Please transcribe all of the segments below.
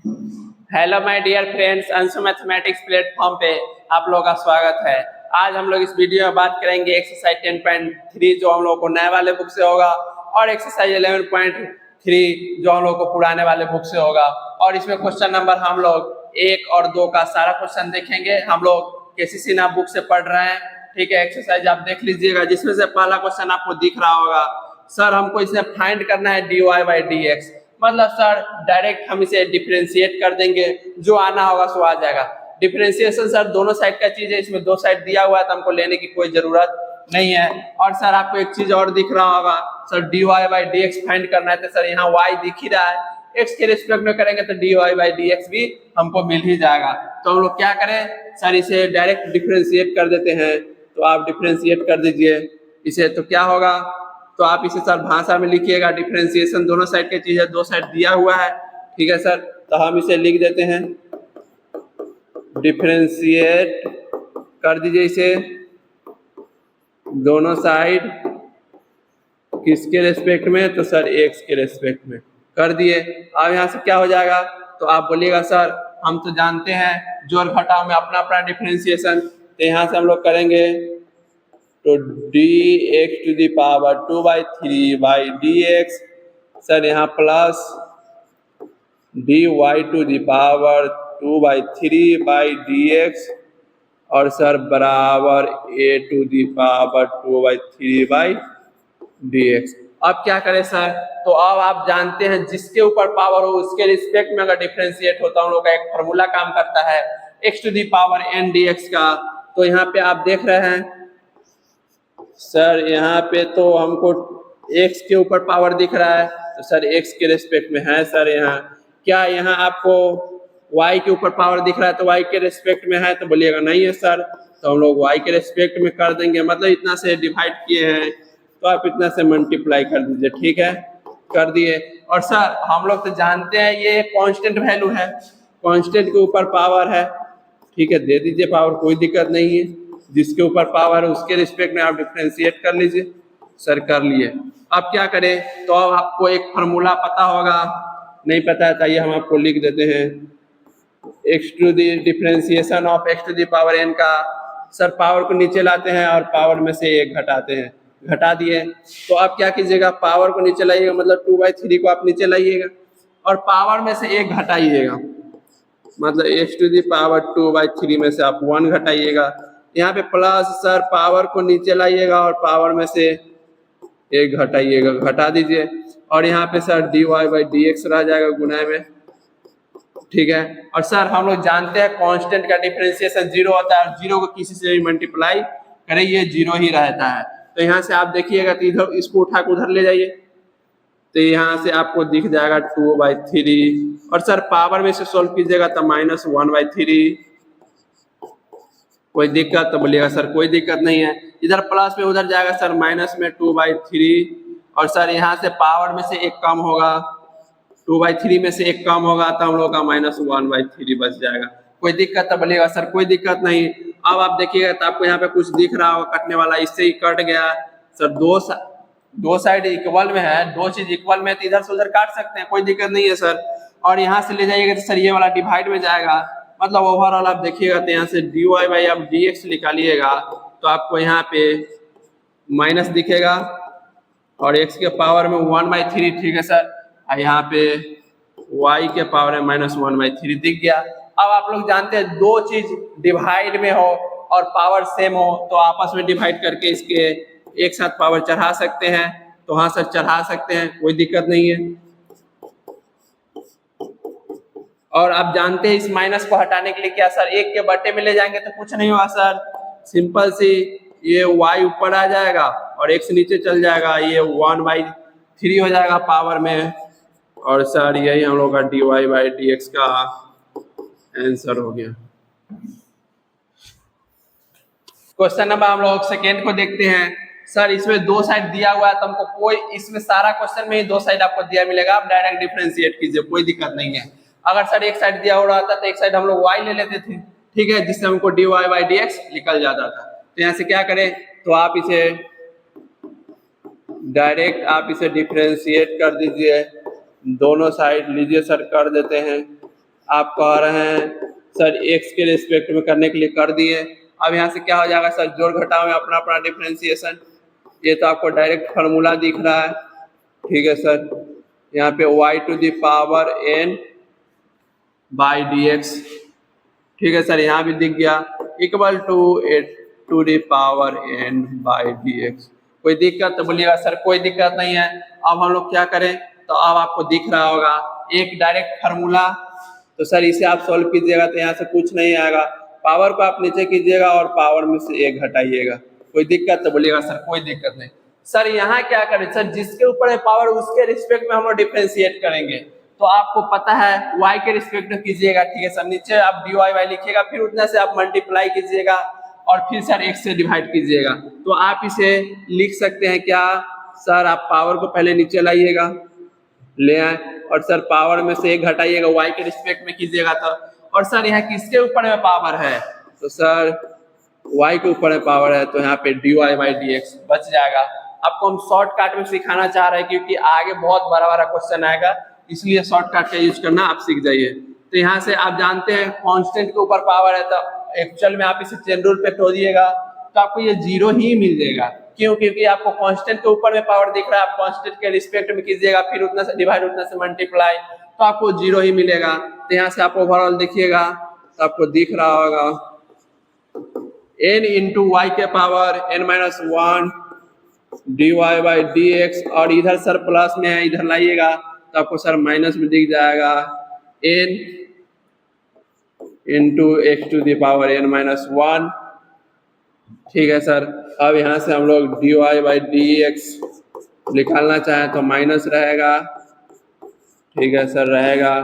Hello my dear friends, Anshu mathematics platform पे आप लोगों का स्वागत है। आज हम लोग इस वीडियो में बात करेंगे एक्सरसाइज 10.3 जो हम लोग को नए वाले बुक से होगा और एक्सरसाइज 11.3 जो हम लोग को पुराने वाले बुक से होगा। और इसमें क्वेश्चन नंबर हम लोग 1 और 2 का सारा क्वेश्चन देखेंगे। हम लोग केसीसी नाम बुक से पढ़ रहे हैं, ठीक है। एक्सरसाइज आप देख लीजिएगा, जिसमें से पहला क्वेश्चन आपको दिख रहा होगा, सर हमको इसे फाइंड करना है dy बाई डी एक्स। मतलब सर डायरेक्ट हम इसे डिफरेंशिएट कर देंगे, जो आना होगा सो आ जाएगा। डिफरेंशिएशन सर दोनों साइड का चीज है, इसमें दो साइड दिया हुआ है तो हमको लेने की कोई जरूरत नहीं है। और सर आपको एक चीज और दिख रहा होगा, sir dy by d x find करना है, तो सर यहाँ y दिख ही रहा है, x के रिस्पेक्ट में करेंगे तो dy बाई डी एक्स भी हमको मिल ही जाएगा। तो हम लोग क्या करें सर, इसे डायरेक्ट डिफरेंशिएट कर देते हैं। तो आप डिफरेंशिएट कर दीजिए इसे, तो क्या होगा, तो आप इसे सर भाषा में लिखिएगा। डिफरेंशिएशन दोनों साइड की चीज है, दो साइड दिया हुआ है, ठीक है सर। तो हम इसे लिख देते हैं, डिफरेंशिएट कर दीजिए इसे दोनों साइड किसके रेस्पेक्ट में, तो सर एक्स के रेस्पेक्ट में कर दिए। अब यहाँ से क्या हो जाएगा, तो आप बोलिएगा सर हम तो जानते हैं जोड़ घटाव में अपना अपना डिफरेंशिएशन, तो यहाँ से हम लोग करेंगे तो d x to the power 2/3 by d x, sir यहाँ plus dy to the power 2/3 by d x, और सर बराबर a to the power 2/3 by d x. अब क्या करें सर, तो अब आप जानते हैं जिसके ऊपर पावर हो उसके रिस्पेक्ट में अगर डिफरेंशिएट होता है, हम लोग का एक फॉर्मूला काम करता है x to the power n dx का। तो यहाँ पे आप देख रहे हैं सर, यहाँ पे तो हमको x के ऊपर पावर दिख रहा है, तो सर x के रेस्पेक्ट में है सर। यहाँ क्या यहाँ आपको y के ऊपर पावर दिख रहा है तो y के रेस्पेक्ट में है, तो बोलिएगा नहीं है सर। तो हम लोग y के रेस्पेक्ट में कर देंगे, मतलब इतना से डिवाइड किए हैं तो आप इतना से मल्टीप्लाई कर दीजिए, ठीक है, कर दिए। और सर हम लोग तो जानते हैं ये कांस्टेंट वैल्यू है, कांस्टेंट के ऊपर पावर है, ठीक है, दे दीजिए पावर, कोई दिक्कत नहीं है। जिसके ऊपर पावर है उसके रिस्पेक्ट में आप डिफरेंशिएट कर लीजिए, सर कर लिए। अब क्या करें, तो अब आपको एक फार्मूला पता होगा, नहीं पता है तो हम आपको लिख देते हैं, x to the differentiation of x to the power n का। सर पावर को नीचे लाते हैं और पावर में से एक घटाते हैं, घटा दिए। तो आप क्या कीजिएगा, पावर को नीचे लाइएगा, मतलब 2/3 को आप नीचे लाइएगा और पावर में से एक घटाइएगा, मतलब एक्स टू दी पावर 2/3 में से आप 1 घटाइएगा। यहाँ पे प्लस सर पावर को नीचे लाइएगा और पावर में से एक घटाइएगा, घटा दीजिए। और यहाँ पे sir dy by d x रह जाएगा गुना में, ठीक है। और सर हम लोग जानते हैं कांस्टेंट का डिफरेंशिएशन 0 होता है, और 0 को किसी से भी मल्टीप्लाई करें ये 0 ही रहता है। तो यहाँ से आप देखिएगा तो इधर इसको उठा के उधर ले जाइए, तो यहाँ से आपको दिख जाएगा 2/3। और सर पावर में से सोल्व कीजिएगा तो -1/3। कोई दिक्कत, तो बोलिएगा सर कोई दिक्कत नहीं है। इधर प्लस में उधर जाएगा सर माइनस में 2/3, और सर यहाँ से पावर में से एक कम होगा, 2/3 में से एक कम होगा तो हम लोग का -1/3 बच जाएगा। कोई दिक्कत, तो बोलिएगा सर कोई दिक्कत नहीं। अब आप देखिएगा तो आपको यहाँ पे कुछ दिख रहा होगा कटने वाला, इससे ही कट गया सर। दो साइड इक्वल में है, दो चीज इक्वल में तो इधर से उधर काट सकते हैं, कोई दिक्कत नहीं है सर। और यहाँ से ले जाइएगा तो सर ये वाला डिवाइड में जाएगा, मतलब ओवरऑल आप देखिएगा तो यहाँ से dy बाई आप dx निकालिएगा तो आपको यहाँ पे माइनस दिखेगा और x के पावर में 1/3, ठीक है सर। और यहाँ पे y के पावर में -1/3 दिख गया। अब आप लोग जानते हैं दो चीज डिवाइड में हो और पावर सेम हो तो आपस में डिवाइड करके इसके एक साथ पावर चढ़ा सकते हैं, तो हाँ सर चढ़ा सकते हैं, कोई दिक्कत नहीं है। और आप जानते हैं इस माइनस को हटाने के लिए क्या सर, एक के बट्टे में ले जाएंगे तो कुछ नहीं होगा सर, सिंपल सी ये y ऊपर आ जाएगा और x नीचे चल जाएगा, ये 1/3 हो जाएगा पावर में। और सर यही हम लोग का dy बाई dx का आंसर हो गया। क्वेश्चन नंबर हम लोग सेकेंड को देखते हैं। सर इसमें दो साइड दिया हुआ है तो हमको कोई, इसमें सारा क्वेश्चन में ही दो साइड आपको दिया मिलेगा, आप डायरेक्ट डिफरेंशिएट कीजिए, कोई दिक्कत नहीं है। अगर सर एक साइड दिया हो रहा था तो एक साइड हम लोग y ले लेते थे, ठीक है, जिससे हमको dy बाई dx निकल जाता था। तो यहाँ से क्या करें, तो आप इसे डायरेक्ट डिफरेंशिएट कर दीजिए, दोनों साइड लीजिए सर, कर देते हैं आप कह रहे हैं सर x के रिस्पेक्ट में करने के लिए कर दिए। अब यहाँ से क्या हो जाएगा सर, जोड़ घटाव में अपना अपना डिफरेंशिएशन। ये तो आपको डायरेक्ट फार्मूला दिख रहा है, ठीक है सर। यहाँ पे y to the power n by d x, ठीक है सर, यहाँ भी दिख गया, equal to 8 to the power n by d x. कोई दिक्कत तो बोलिएगा सर कोई दिक्कत नहीं है। अब हम लोग क्या करें, तो अब आपको दिख रहा होगा एक डायरेक्ट फार्मूला, तो सर इसे आप सॉल्व कीजिएगा तो यहाँ से कुछ नहीं आएगा। पावर को आप नीचे कीजिएगा और पावर में से 1 घटाइएगा। कोई दिक्कत तो बोलिएगा सर कोई दिक्कत नहीं। सर यहाँ क्या करें सर, जिसके ऊपर है पावर उसके रिस्पेक्ट में हम लोग डिफरेंशिएट करेंगे। तो आपको पता है y के रिस्पेक्ट में कीजिएगा, ठीक है सर। नीचे आप dy y लिखिएगा, फिर उतना से आप मल्टीप्लाई कीजिएगा और फिर सर x से डिवाइड कीजिएगा। तो आप इसे लिख सकते हैं क्या सर, आप पावर को पहले नीचे लाइएगा, ले आए और सर पावर में से 1 घटाइएगा, y के रिस्पेक्ट में कीजिएगा तो। और सर यहाँ किसके ऊपर में पावर है, तो सर y के ऊपर में पावर है, तो यहाँ पे dy बाई dx बच जाएगा। आपको हम शॉर्टकट में सिखाना चाह रहे हैं क्योंकि आगे बहुत बड़ा बड़ा क्वेश्चन आएगा, इसलिए शॉर्टकट का यूज करना आप सीख जाइए। तो यहाँ से आप जानते हैं कांस्टेंट के ऊपर पावर है, तो एक्चुअल में आप इसे चेन रूल पे तोड़ दिएगा तो आपको ये 0 ही मिल जाएगा। क्यों, क्योंकि आपको कांस्टेंट के ऊपर में पावर दिख रहा है, आप कांस्टेंट के रिस्पेक्ट में कीजिएगा, फिर उतना से डिवाइड उतना से मल्टीप्लाई, तो आपको 0 ही मिलेगा। तो यहाँ से आप ओवरऑल देखिएगा तो आपको दिख रहा होगा n इंटू वाई के power n-1 dy by d x, और इधर सर प्लस में है, इधर लाइएगा तो आपको सर माइनस में दिख जाएगा n into x to the power n-1, ठीक है सर। अब यहाँ से हम लोग dy बाई डी एक्स निकालना चाहें तो माइनस रहेगा, ठीक है सर रहेगा,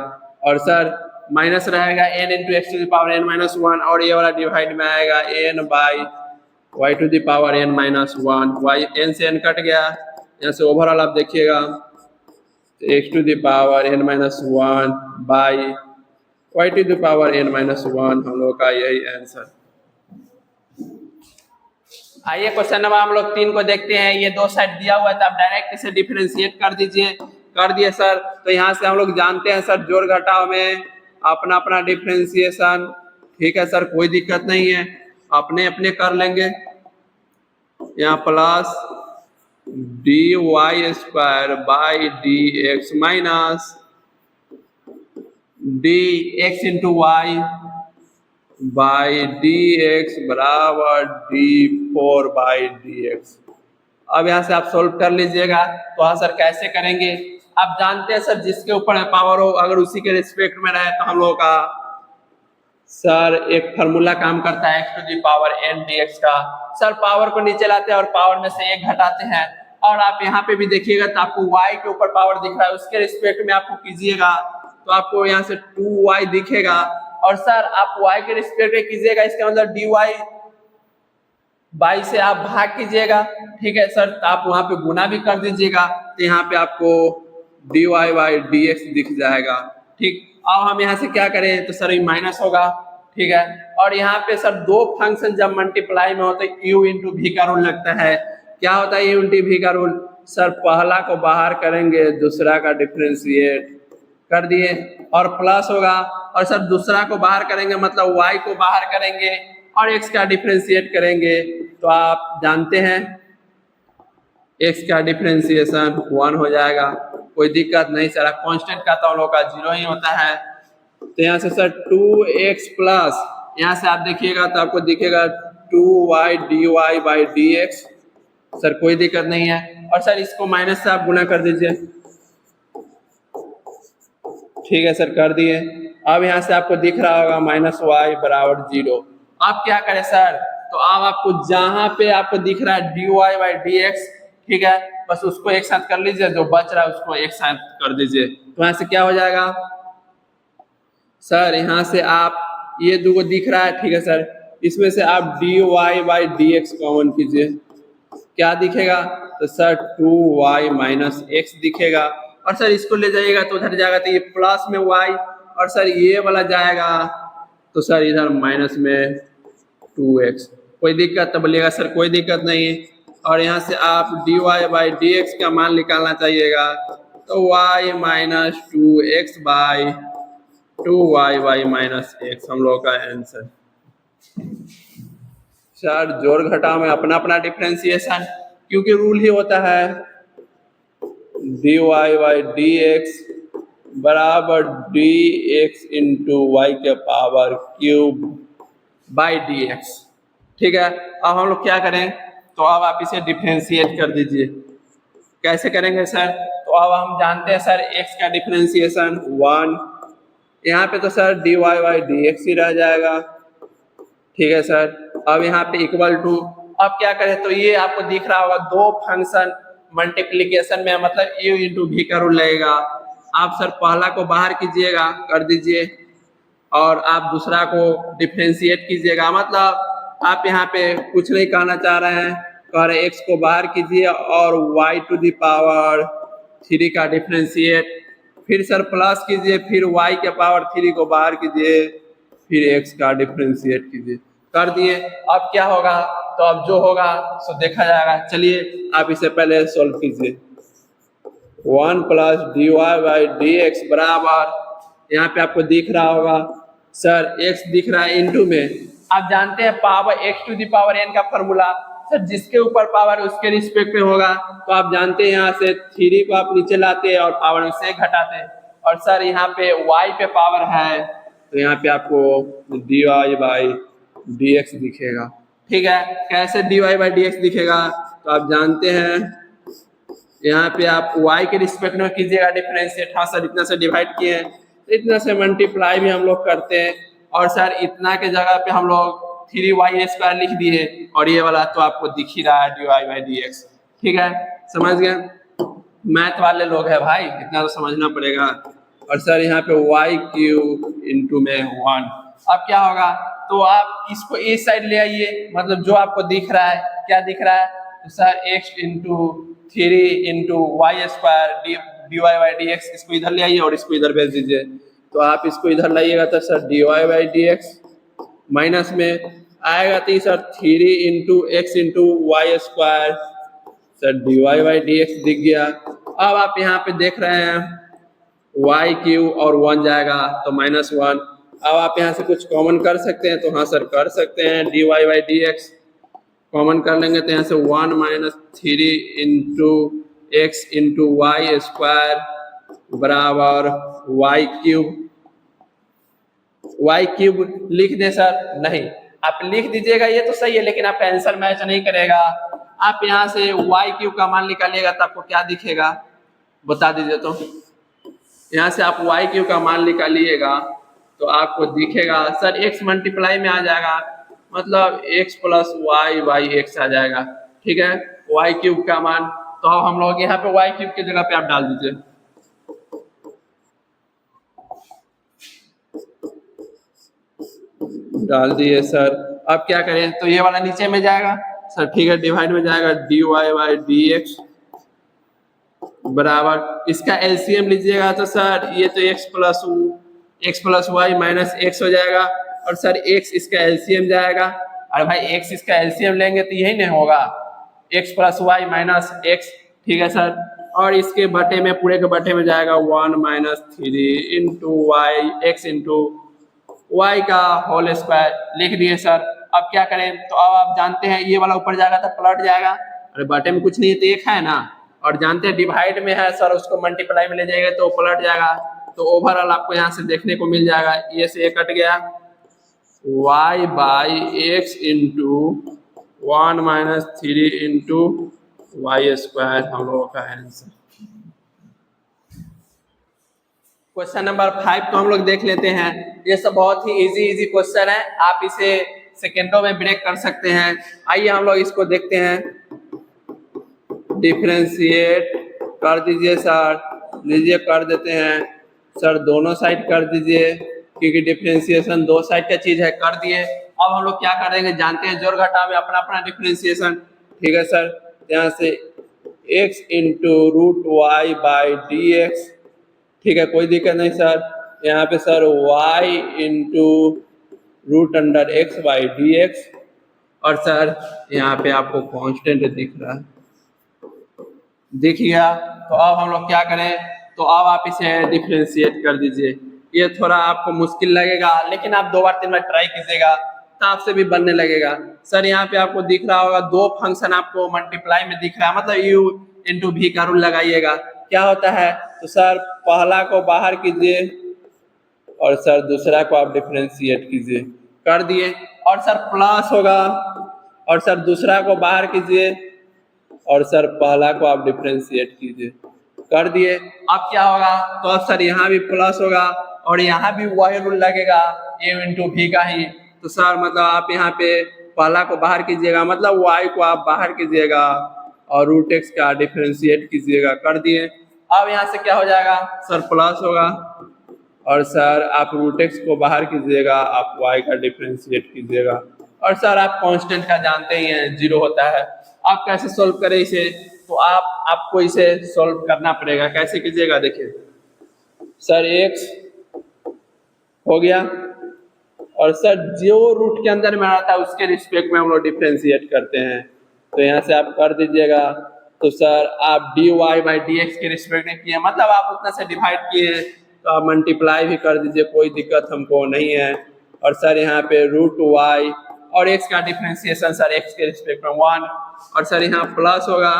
और सर माइनस रहेगा n into x to the power n-1, और ये वाला डिवाइड में आएगा n by y to the power n-1, y n से n कट गया। यहाँ से ओवरऑल आप देखिएगा x to the power n-1 by y to the power n-1, हम लोग का यही आंसर। आइए क्वेश्चन नंबर हम लोग 3 को देखते हैं। ये 2 साइड दिया हुआ है तो आप डायरेक्ट इसे डिफरेंशिएट कर दीजिए। कर दिए सर, तो यहाँ से हम लोग जानते हैं सर जोड़ घटाव में अपना अपना डिफरेंशिएशन, ठीक है सर, कोई दिक्कत नहीं है, अपने अपने कर लेंगे। यहाँ plus d y square by d x minus d x into y by d x बराबर d4 बाई डी एक्स। अब यहाँ से आप सोल्व कर लीजिएगा। तो हाँ सर कैसे करेंगे, आप जानते हैं सर जिसके ऊपर पावर हो अगर उसी के रिस्पेक्ट में रहे तो हम लोगों का सर एक फार्मूला काम करता है x to the power n dx का। सर पावर को नीचे लाते हैं और पावर में से 1 घटाते हैं, और आप यहाँ पे भी देखिएगा तो आपको y के ऊपर पावर दिख रहा है, उसके रिस्पेक्ट में आपको कीजिएगा तो आपको यहाँ से 2y दिखेगा, और सर आप y के रिस्पेक्ट में कीजिएगा, इसका मतलब dy बाई से आप भाग कीजिएगा, ठीक है सर। तो आप वहां पे गुना भी कर दीजिएगा तो यहाँ पे आपको dy बाई dx दिख जाएगा, ठीक। अब हम यहाँ से क्या करें तो सर ये माइनस होगा, ठीक है। और यहाँ पे सर 2 फंक्शन जब मल्टीप्लाई में होते हैं u इंटू v का रूल लगता है। क्या होता है u इंटू v का रूल, सर पहला को बाहर करेंगे दूसरा का डिफरेंशिएट कर दिए और प्लस होगा, और सर दूसरा को बाहर करेंगे मतलब y को बाहर करेंगे और x का डिफरेंशिएट करेंगे। तो आप जानते हैं x का डिफरेंशिएशन 1 हो जाएगा, कोई दिक्कत नहीं सर। कांस्टेंट का तो हम लोग का 0 ही होता है। तो यहाँ से सर 2x प्लस, यहाँ से आप देखिएगा तो आपको दिखेगा 2y dy by dx, sir कोई दिक्कत नहीं है। और सर इसको माइनस से आप गुना कर दीजिए, ठीक है सर कर दिए। अब यहाँ से आपको दिख रहा होगा माइनस वाई बराबर 0। आप क्या करें सर, तो अब आपको जहां पे आपको दिख रहा है dy बाई dx, ठीक है, बस उसको एक साथ कर लीजिए, जो बच रहा है उसको एक साथ कर दीजिए। तो यहाँ से क्या हो जाएगा सर, यहाँ से आप ये 2 को दिख रहा है, ठीक है सर, इसमें से आप dy बाई dx कॉमन कीजिए, क्या दिखेगा तो सर 2y माइनस x दिखेगा। और सर इसको ले जाइएगा तो उधर जाएगा तो ये प्लस में y, और सर ये वाला जाएगा तो सर इधर माइनस में 2x। कोई दिक्कत तो बोलिएगा सर कोई दिक्कत नहीं। और यहाँ से आप dy बाई dx का मान निकालना चाहिएगा, तो y minus 2x by 2y minus x हम लोग का आंसर। सर जोड़ घटाव में अपना अपना डिफरेंशिएशन, क्योंकि रूल ही होता है dy बाई डी एक्स बराबर डी एक्स इंटू वाई के power cube by d x. ठीक है, अब हम लोग क्या करें, तो अब आप इसे डिफरेंशिएट कर दीजिए। कैसे करेंगे सर, तो अब हम जानते हैं सर x का डिफरेंशिएशन 1, यहाँ पे तो sir dy by d x ही रह जाएगा। ठीक है सर, अब यहाँ पे इक्वल टू, अब क्या करें, तो ये आपको दिख रहा होगा दो फंक्शन मल्टीप्लिकेशन में मतलब u इंटू भी का रूल लगेगा। आप सर पहला को बाहर कीजिएगा, कर दीजिए, और आप दूसरा को डिफरेंशिएट कीजिएगा। मतलब आप यहाँ पे कुछ नहीं कहना चाह रहे हैं, कह रहे x को बाहर कीजिए और y टू द पावर 3 का डिफरेंशिएट, फिर सर प्लस कीजिए, फिर y के पावर 3 को बाहर कीजिए, फिर x का डिफरेंशिएट कीजिए। कर दिए, अब क्या होगा, तो अब जो होगा सो देखा जाएगा। चलिए आप इसे पहले सोल्व कीजिए। 1 plus dy by d x बराबर, यहाँ पे आपको दिख रहा होगा सर x दिख रहा है इंटू में। आप जानते हैं power x to the power n का फॉर्मूला, सर जिसके ऊपर पावर उसके रिस्पेक्ट में होगा। तो आप जानते हैं यहाँ से 3 को आप नीचे लाते हैं और पावर में से घटाते हैं, और सर यहाँ पे y पे पावर है, तो यहाँ पे आपको dy बाई डी एक्स दिखेगा। ठीक है, कैसे dy बाई डी एक्स दिखेगा, तो आप जानते हैं यहाँ पे आप y के रिस्पेक्ट में कीजिएगा डिफरेंशिएट। हाँ सर, इतना से डिवाइड किए हैं, इतना से मल्टीप्लाई भी हम लोग करते हैं, और सर इतना के जगह पे हम लोग 3y² लिख दिए, और ये वाला तो आपको दिख ही रहा है dy बाई डी एक्स। ठीक है, समझ गए, मैथ वाले लोग हैं भाई, इतना तो समझना पड़ेगा। और सर यहाँ पे y क्यूब इंटू में 1, अब क्या होगा, तो आप इसको इस साइड ले आइए, मतलब जो आपको दिख रहा है, क्या दिख रहा है, तो sir x into 3 into y² dy by d x, इसको इधर ले आइए और इसको इधर भेज दीजिए। तो आप इसको इधर लाइएगा तो sir dy by d x minus में आएगा, तो sir 3 into x into y², sir dy by d x दिख गया। अब आप यहाँ पे देख रहे हैं y क्यूब और 1 जाएगा तो -1। अब आप यहाँ से कुछ कॉमन कर सकते हैं, तो हाँ सर कर सकते हैं, dy by d x common कर लेंगे तो यहाँ से 1 minus 3 into x into y² बराबर y क्यूब लिख दें सर, नहीं आप लिख दीजिएगा ये तो सही है, लेकिन आपका आंसर मैच नहीं करेगा। आप यहाँ से y क्यूब का मान निकालिएगा तो आपको क्या दिखेगा, बता दीजिए। तो यहाँ से आप y क्यूब का मान निकालिएगा तो आपको दिखेगा सर x मल्टीप्लाई में आ जाएगा, मतलब x plus y by x आ जाएगा। ठीक है, y क्यूब का मान, तो अब हम लोग यहाँ पे y क्यूब की जगह पे आप डाल दीजिए, डाल दिए सर। अब क्या करें, तो ये वाला नीचे में जाएगा सर, ठीक है, डिवाइड में जाएगा dy बाई डी एक्स बराबर, इसका एलसीएम लीजिएगा तो सर ये तो x plus y minus x हो जाएगा, और सर x इसका एलसीएम जाएगा। अरे भाई x इसका एलसीएम लेंगे तो यही नहीं होगा, x plus y minus x. ठीक है सर, और इसके बटे में, पूरे के बटे में जाएगा 1 minus 3 into y x into y का होल स्क्वायर, लिख दिए सर। अब क्या करें, तो अब आप जानते हैं ये वाला ऊपर जाएगा तो पलट जाएगा, अरे बटे में कुछ नहीं है तो एक है ना, और जानते हैं डिवाइड में है सर, उसको मल्टीप्लाई में ले जाएगा तो पलट जाएगा, तो ओवरऑल आपको यहाँ से देखने को मिल जाएगा, ये से ये कट गया, y by x into 1 minus 3 into y² हम लोगों का आंसर। क्वेश्चन नंबर 5 को हम लोग देख लेते हैं। ये सब बहुत ही इजी क्वेश्चन है, आप इसे सेकेंडों में ब्रेक कर सकते हैं। आइए हम लोग इसको देखते हैं। डिफरेंशिएट कर दीजिए सर, लीजिए कर देते हैं सर, दोनों साइड कर दीजिए, क्योंकि डिफरेंशिएशन दो साइड का चीज है, कर दिए। अब हम लोग क्या करेंगे, जानते हैं जोड़ घटाव में अपना अपना डिफरेंशिएशन। ठीक है सर, यहाँ से x into root y by d x, ठीक है, कोई दिक्कत नहीं सर। यहाँ पे sir y into root under x by d x, और सर यहाँ पे आपको कांस्टेंट दिख रहा है, दिख गया। तो अब हम लोग क्या करें, तो अब आप इसे डिफरेंशिएट कर दीजिए। ये थोड़ा आपको मुश्किल लगेगा, लेकिन आप 2 बार 3 बार ट्राई कीजिएगा तो आपसे भी बनने लगेगा। सर यहाँ पे आपको दिख रहा होगा 2 फंक्शन आपको मल्टीप्लाई में दिख रहा है, मतलब यू इंटू भी का रूल लगाइएगा। क्या होता है, तो सर पहला को बाहर कीजिए और सर दूसरा को आप डिफरेंशिएट कीजिए, कर दिए। और सर प्लस होगा और सर दूसरा को बाहर कीजिए और सर पहला को आप डिफरेंशिएट कीजिए, कर दिए। अब क्या होगा, तो अब सर यहाँ भी प्लस होगा और यहाँ भी वही रूल लगेगा ए इंटू भी का ही। तो सर मतलब आप यहाँ पे पहला को बाहर कीजिएगा, मतलब वाई को आप बाहर कीजिएगा और रूट एक्स का डिफरेंशिएट कीजिएगा, कर दिए। अब यहाँ से क्या हो जाएगा, सर प्लस होगा और सर आप रूट एक्स को बाहर कीजिएगा, आप वाई का डिफरेंशिएट कीजिएगा। और सर आप कांस्टेंट का जानते ही हैं 0 होता है। आप कैसे सॉल्व करें इसे, तो आपको इसे सॉल्व करना पड़ेगा। कैसे कीजिएगा, देखिए सर x हो गया और सर जो रूट के अंदर में आता है उसके रिस्पेक्ट में हम लोग डिफरेंशिएट करते हैं। तो यहाँ से आप कर दीजिएगा। तो सर आप dy बाई dx के रिस्पेक्ट में किए, मतलब आप उतना से डिवाइड किए हैं तो आप मल्टीप्लाई भी कर दीजिए, कोई दिक्कत हमको नहीं है। और सर यहाँ पे रूट y और x का डिफरेंशिएशन सर x के रिस्पेक्ट में 1 और सर यहाँ प्लस होगा।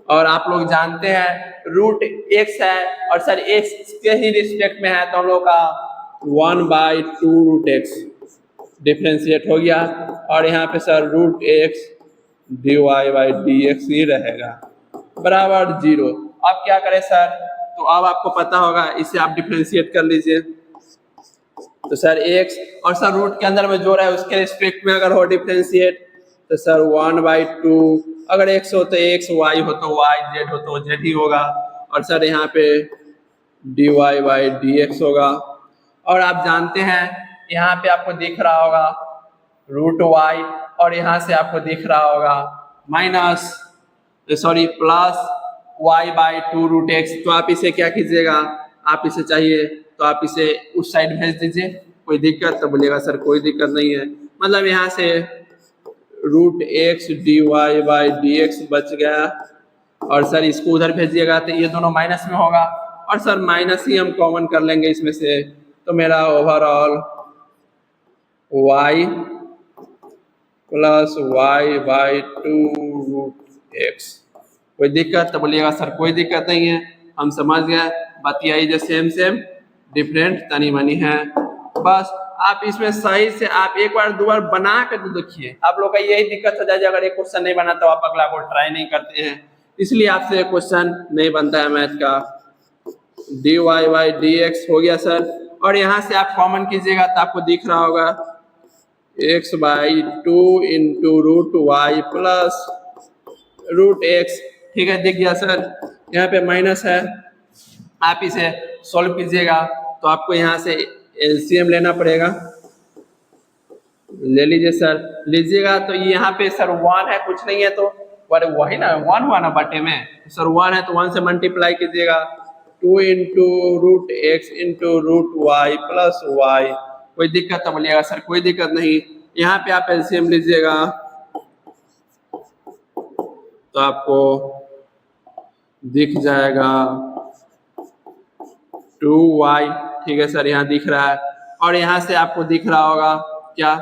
और आप लोग जानते हैं रूट x है और सर x के ही रिस्पेक्ट में है तो हम लोग का 1/2 रूट एक्स डिफरेंशिएट हो गया। और यहाँ पे sir root x dy by dx ही रहेगा बराबर 0। अब क्या करें सर, तो अब आपको पता होगा, इसे आप डिफरेंशिएट कर लीजिए। तो सर x और सर रूट के अंदर में जो रहा है उसके रिस्पेक्ट में अगर हो डिफरेंशिएट तो सर 1/2, अगर x हो तो x, y हो तो y, z हो तो z ही होगा। और सर यहाँ पे dy बाई dx होगा। और आप जानते हैं यहाँ पे आपको दिख रहा होगा रूट y और यहाँ से आपको दिख रहा होगा plus y by 2 root x. तो आप इसे क्या कीजिएगा, आप इसे चाहिए तो आप इसे उस साइड भेज दीजिए, कोई दिक्कत, तो बोलिएगा सर कोई दिक्कत नहीं है। मतलब यहाँ से root x dy by dx बच गया और सर इसको उधर भेजिएगा तो ये दोनों माइनस में होगा और सर माइनस ही हम कॉमन कर लेंगे इसमें से। तो मेरा overall y plus y by 2 root x, कोई दिक्कत, तो बोलिएगा सर कोई दिक्कत नहीं है, हम समझ गए। बतियाई जो सेम डिफरेंट तनी मनी है, बस आप इसमें सही से आप एक बार 2 बार बना के तो देखिए। आप लोग का यही दिक्कत हो जाए अगर एक क्वेश्चन नहीं बना तो आप अगला को ट्राई नहीं करते हैं, इसलिए आपसे क्वेश्चन नहीं बनता है मैथ का। dy बाई dx हो गया सर। और यहाँ से आप कॉमन कीजिएगा तो आपको दिख रहा होगा x by 2 into root y plus root x, ठीक है, दिख गया सर। यहाँ पे माइनस है, आप इसे सॉल्व कीजिएगा तो आपको यहाँ से एलसीएम लेना पड़ेगा। ले लीजिए सर, लीजिएगा तो यहाँ पे सर 1 है, कुछ नहीं है तो वही ना 1 हुआ ना बटे में, सर 1 है तो 1 से मल्टीप्लाई कीजिएगा 2 into root x into root y plus y, कोई दिक्कत तो बोलिएगा सर कोई दिक्कत नहीं। यहाँ पे आप एलसीएम लीजिएगा तो आपको दिख जाएगा 2y, ठीक है सर, यहाँ दिख रहा है। और यहाँ से आपको दिख रहा होगा क्या,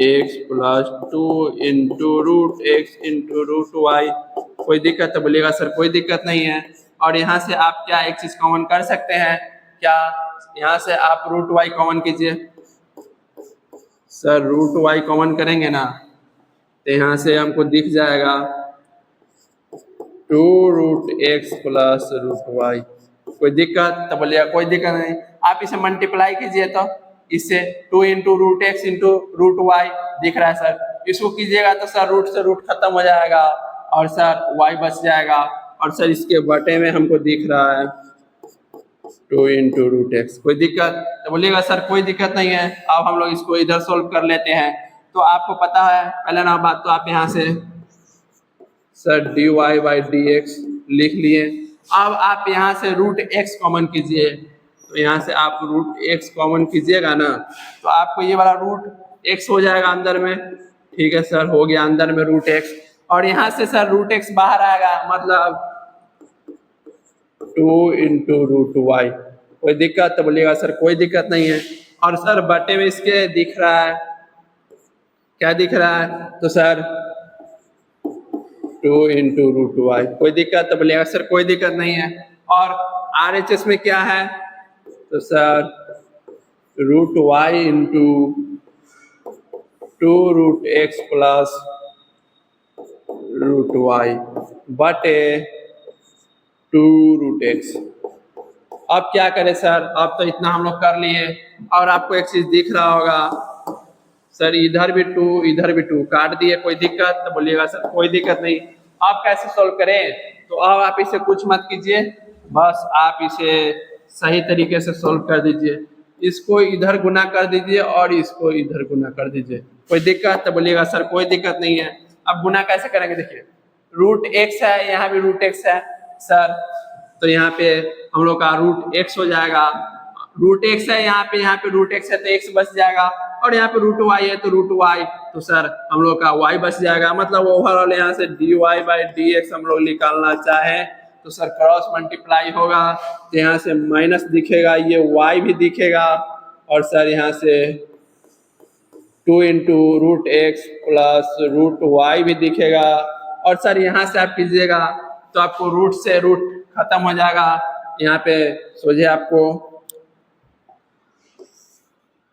x plus 2 into root x into root y, कोई दिक्कत तो बोलिएगा सर कोई दिक्कत नहीं है। और यहाँ से आप क्या एक चीज कॉमन कर सकते हैं क्या, यहाँ से आप रूट वाई कॉमन कीजिए सर, रूट वाई कॉमन करेंगे ना तो यहाँ से हमको दिख जाएगा 2 root x plus root y, कोई दिक्कत तो बोलिएगा कोई दिक्कत नहीं। आप इसे मल्टीप्लाई कीजिए तो इससे 2 into root x into root y दिख रहा है सर, इसको कीजिएगा तो सर रूट से रूट खत्म हो जाएगा और सर वाई बच जाएगा। और सर इसके बटे में हमको दिख रहा है 2 इंटू रूट एक्स, कोई दिक्कत तो बोलिएगा सर कोई दिक्कत नहीं है। अब हम लोग इसको इधर सोल्व कर लेते हैं। तो आपको पता है पहले ना बात, तो आप यहाँ से सर dy बाई dx लिख लिए। अब आप यहाँ से रूट x कॉमन कीजिए, तो यहाँ से आप रूट x कॉमन कीजिएगा ना तो आपको ये वाला रूट x हो जाएगा अंदर में, ठीक है सर, हो गया अंदर में रूट x। और यहाँ से सर रूट x बाहर आएगा, मतलब 2 इंटू रूट वाई, कोई दिक्कत? तो बोलिएगा सर कोई दिक्कत नहीं है। और सर बटे में इसके दिख रहा है, क्या दिख रहा है? तो सर 2 इंटू रूट वाई, कोई दिक्कत? तो बोलिएगा सर कोई दिक्कत नहीं है। और RHS में क्या है? तो sir root y into 2 root x plus root y बटे 2 रूट एक्स। अब क्या करें सर? अब तो इतना हम लोग कर लिए। और आपको एक चीज दिख रहा होगा सर, इधर भी 2 इधर भी 2 काट दिए, कोई दिक्कत? तो बोलिएगा सर कोई दिक्कत नहीं। आप कैसे सोल्व करें? तो अब आप इसे कुछ मत कीजिए, बस आप इसे सही तरीके से सोल्व कर दीजिए। इसको इधर गुना कर दीजिए और इसको इधर गुना कर दीजिए, कोई दिक्कत? तो बोलिएगा सर कोई दिक्कत नहीं है। अब गुना कैसे करेंगे? देखिए रूट एक्स है, यहाँ भी रूट एक्स है सर, तो यहाँ पे हम लोग का रूट एक्स हो जाएगा। रूट एक्स है यहाँ पे रूट एक्स है तो एक्स बच जाएगा, और यहाँ पे रूट वाई है तो रूट वाई, तो सर हम लोग का वाई बच जाएगा। मतलब ओवरऑल यहाँ से d y by d x हम लोग निकालना चाहे तो सर क्रॉस मल्टीप्लाई होगा, तो यहाँ से माइनस दिखेगा, ये वाई भी दिखेगा, और सर यहाँ से 2 into root x plus root y भी दिखेगा। और सर यहाँ से आप कीजिएगा तो आपको रूट से रूट खत्म हो जाएगा, यहाँ पे सोझे आपको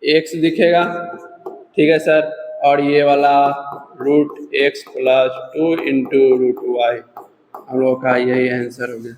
एक्स दिखेगा, ठीक है सर। और ये वाला root x plus 2 into root y, हम लोग का यही आंसर हो गया।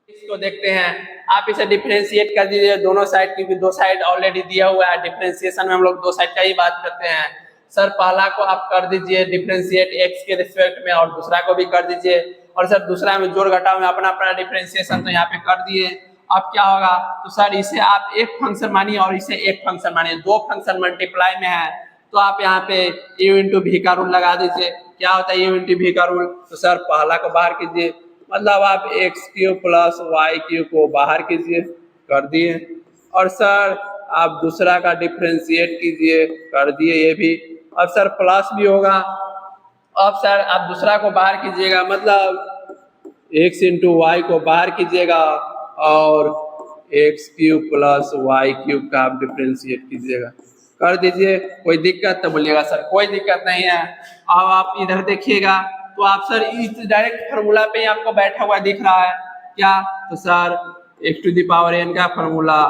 इसको देखते हैं, आप इसे डिफरेंशिएट कर दीजिए दोनों साइड, क्योंकि दो साइड ऑलरेडी दिया हुआ है। डिफरेंशिएशन में हम लोग दो साइड का ही बात करते हैं। सर पहला को आप कर दीजिए डिफरेंशिएट एक्स के रिस्पेक्ट में, और दूसरा को भी कर दीजिए। और सर दूसरा में जोड़ घटाव में अपना अपना डिफरेंशिएशन तो यहाँ पे कर दिए। अब क्या होगा? तो सर इसे आप एक फंक्शन मानिए और इसे एक फंक्शन मानिए, दो फंक्शन मल्टीप्लाई में है, तो आप यहाँ पे u इंटू भी का रूल लगा दीजिए। क्या होता है u इंटू भी का रूल? तो सर पहला को बाहर कीजिए, मतलब आप x cube plus y cube को बाहर कीजिए, कर दिए। और सर आप दूसरा का डिफरेंशिएट कीजिए, कर दिए ये भी। अब सर प्लस भी होगा। अब सर आप दूसरा को बाहर कीजिएगा, मतलब एक्स इंटू वाई को बाहर कीजिएगा और x cube plus y cube का आप डिफरेंशिएट कीजिएगा, कर दीजिए। कोई दिक्कत? तो बोलिएगा सर कोई दिक्कत नहीं है। अब आप इधर देखिएगा तो आप सर इस डायरेक्ट फार्मूला पे ही आपको बैठा हुआ दिख रहा है, क्या? तो sir x to the power n का फार्मूला,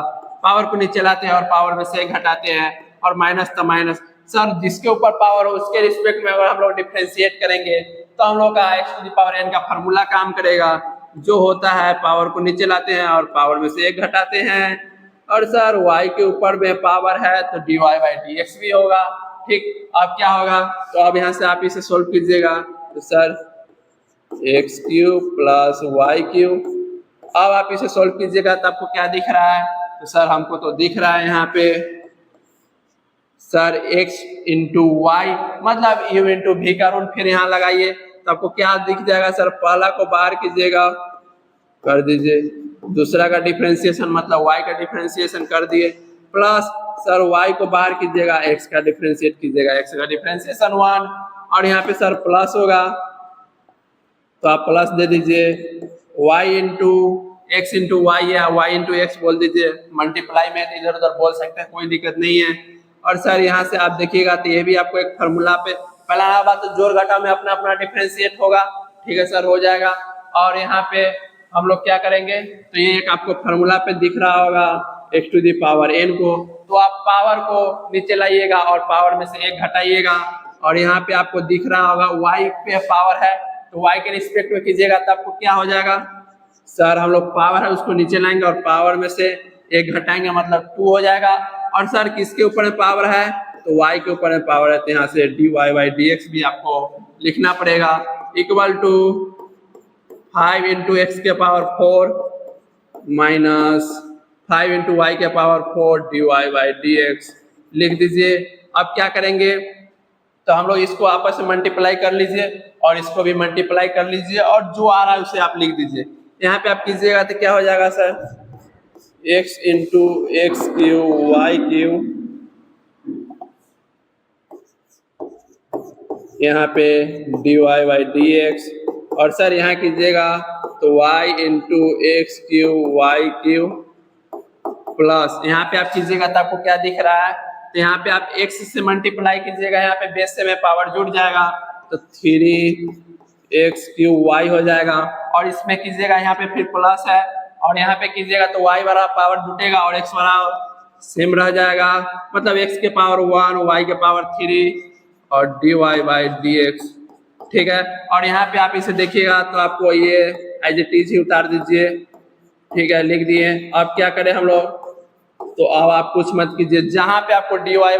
पावर को नीचे लाते हैं और पावर में से एक घटाते हैं, और माइनस तो माइनस। सर जिसके ऊपर पावर हो उसके रिस्पेक्ट में अगर हम लोग डिफरेंशिएट करेंगे तो हम लोग का x to the power n का फार्मूला काम करेगा, जो होता है पावर को नीचे लाते हैं और पावर में से एक घटाते हैं। और सर y के ऊपर में पावर है तो dy बाई डी एक्स भी होगा, ठीक। अब क्या होगा? तो अब यहाँ से आप इसे सोल्व कीजिएगा, तो sir x cube plus y cube. अब आप इसे सोल्व कीजिएगा तो आपको क्या दिख रहा है? तो सर हमको तो दिख रहा है यहाँ पे सर x इंटू वाई, मतलब u इंटू भी का रूल फिर यहाँ लगाइए तो आपको क्या दिख जाएगा? सर पहला को बाहर कीजिएगा, कर दीजिए। दूसरा का डिफरेंशिएशन मतलब y का डिफरेंशिएशन कर दिए, प्लस सर y को बाहर कीजिएगा, x का डिफरेंशिएट कीजिएगा, x का डिफरेंशिएशन 1, और यहाँ पे सर प्लस होगा तो आप प्लस दे दीजिए। y into x into y या y इंटू एक्स बोल दीजिए, मल्टीप्लाई में तो इधर उधर बोल सकते हैं, कोई दिक्कत नहीं है। और सर यहाँ से आप देखिएगा तो ये भी आपको एक फार्मूला पे, पहला बात तो जोड़ घटाव में अपना अपना डिफरेंशिएट होगा, ठीक है सर, हो जाएगा। और यहाँ पे हम लोग क्या करेंगे? तो ये एक आपको फार्मूला पे दिख रहा होगा x to the power n को, तो आप पावर को नीचे लाइएगा और पावर में से एक घटाइएगा, और यहाँ पे आपको दिख रहा होगा y पे पावर है तो y के रिस्पेक्ट में कीजिएगा तो आपको क्या हो जाएगा? सर हम लोग पावर है उसको नीचे लाएंगे और पावर में से एक घटाएंगे, मतलब 2 हो जाएगा। और सर किसके ऊपर में पावर है? तो y के ऊपर में पावर है, तो यहाँ से dy बाई डी एक्स भी आपको लिखना पड़ेगा, इक्वल टू 5 इंटू एक्स के पावर 4 माइनस 5 इंटू वाई के power 4 dy by d x लिख दीजिए। अब क्या करेंगे? तो हम लोग इसको आपस में मल्टीप्लाई कर लीजिए और इसको भी मल्टीप्लाई कर लीजिए, और जो आ रहा है उसे आप लिख दीजिए। यहाँ पे आप कीजिएगा तो क्या हो जाएगा sir? x into x cube y cube, यहाँ पे dy बाई डी एक्स और सर यहाँ कीजिएगा तो y into x cube y cube plus यहाँ पे आप कीजिएगा तो आपको क्या दिख रहा है, तो यहाँ पे आप x से मल्टीप्लाई कीजिएगा, यहाँ पे बेस से में पावर जुड़ जाएगा तो 3x क्यू वाई हो जाएगा, और इसमें कीजिएगा यहाँ पे फिर प्लस है और यहाँ पे कीजिएगा तो y वाला पावर जुटेगा और x वाला सेम रह जाएगा, मतलब x के पावर 1 y के पावर 3 और dy बाई dx। ठीक है, और यहाँ पे आप इसे देखिएगा तो आपको ये एज इट इज ही उतार दीजिए। ठीक है, लिख दिए। अब क्या करें हम लोग, तो अब आप कुछ मत कीजिए, जहां पे आपको dy बाई